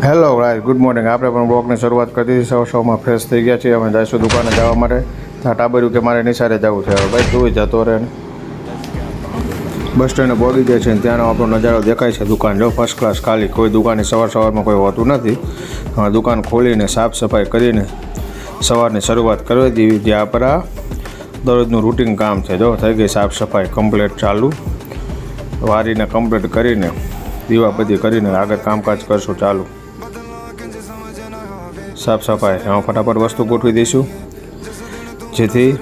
Hello guys, good morning. આપણે પણ બ્લોગની શરૂઆત કરી દીધી. સવારમાં ફ્રેશ થઈ ગયા છીએ. અમે જઈશું દુકાને જવા માટે. ત્યાં ટાબર્યું કે મારે નિશાળે જવું છે. ભાઈ તું જતો રહે. બસ સ્ટેન્ડે પહોંચી જાય છે. ત્યાંનો આપણો નજારો દેખાય છે. દુકાન જો ફર્સ્ટ ક્લાસ, ખાલી કોઈ દુકાનની સવારમાં કોઈ હોતું નથી. હવે દુકાન ખોલીને સાફ સફાઈ કરીને સવારની શરૂઆત કરવી દેવી. જે આપણા દરરોજનું રૂટિન કામ છે. જો થઈ ગઈ સાફ સફાઈ કમ્પ્લીટ ચાલુ. વારીને કમ્પ્લીટ કરીને દીવાબત્તી કરીને આગળ કામકાજ કરશું ચાલુ. સાફ સફાઈ એમાં ફટાફટ વસ્તુ ગોઠવી દઈશું, જેથી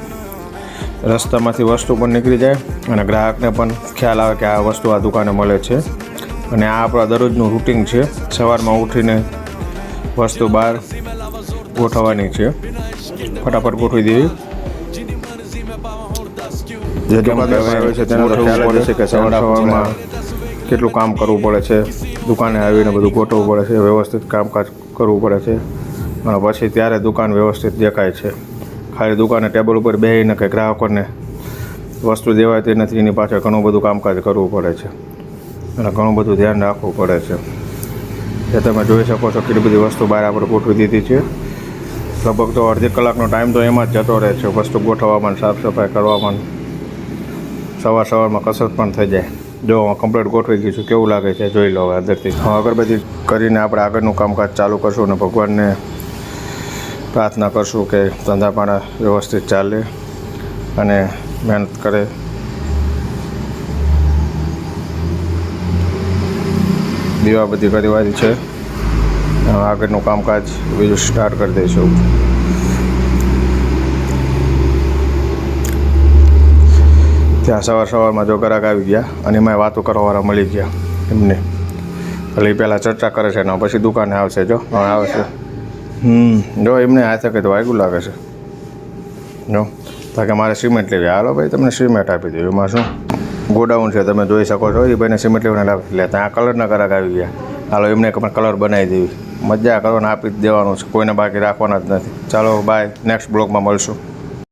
રસ્તામાંથી વસ્તુ પણ નીકળી જાય અને ગ્રાહકને પણ ખ્યાલ આવે કે આ વસ્તુ આ દુકાને મળે છે. અને આ આપણા દરરોજનું રૂટિન છે. સવારમાં ઉઠીને વસ્તુ બહાર ગોઠવવાની છે. ફટાફટ ગોઠવી દેવી. જે દુકાનદાર આવે છે તેને ખ્યાલ પડે છે કે સવારમાં કેટલું કામ કરવું પડે છે. દુકાને આવીને બધું ગોઠવવું પડે છે, વ્યવસ્થિત કામકાજ કરવું પડે છે. અને પછી ત્યારે દુકાન વ્યવસ્થિત દેખાય છે. ખાલી દુકાને ટેબલ ઉપર બેસીને કે ગ્રાહકોને વસ્તુ દેવાય તે નથી, એની પાછળ ઘણું બધું કામકાજ કરવું પડે છે અને ઘણું બધું ધ્યાન રાખવું પડે છે. જે તમે જોઈ શકો છો કેટલી બધી વસ્તુ બહાર આપણે ગોઠવી દીધી છે. લગભગ તો અડધી કલાકનો ટાઈમ તો એમાં જ જતો રહે છે, વસ્તુ ગોઠવવામાં, સાફ સફાઈ કરવામાં. સવારમાં કસરત પણ થઈ જાય. જો કમ્પ્લીટ ગોઠવી ગયું કેવું લાગે છે જોઈ લો. અંદરથી અગરબત્તી કરીને આપણે આગળનું કામકાજ ચાલુ કરશું અને ભગવાનને પ્રાર્થના કરશું કે ધંધા પાણા વ્યવસ્થિત ચાલે અને મહેનત કરે. દીવાબત્તી કરવાની છે. આગળનું કામકાજ બીજું સ્ટાર્ટ કરી દઈશું. ત્યાં સવારમાં જો ગ્રાહક આવી ગયા અને એમાં વાતો કરવાવાળા મળી ગયા એમને. એટલે એ પહેલાં ચર્ચા કરે છે ને પછી દુકાને આવશે. જો હવે આવે છે. જો એમને હાથે કંઈ તો વાગ્યું લાગે છે. જો કે મારે સિમેન્ટ લેવી. હાલો ભાઈ, તમને સિમેન્ટ આપી દઉં. એમાં શું ગોડાઉન છે, તમે જોઈ શકો છો. એ ભાઈને સિમેન્ટ લેવાને લાગે ત્યાં કલરના ગ્રાહક આવી ગયા. હાલો એમને પણ કલર બનાવી દેવી. મજા કરવાને આપી જ દેવાનું છે, કોઈને બાકી રાખવાના જ નથી. ચાલો બાય, નેક્સ્ટ બ્લોગમાં મળશું.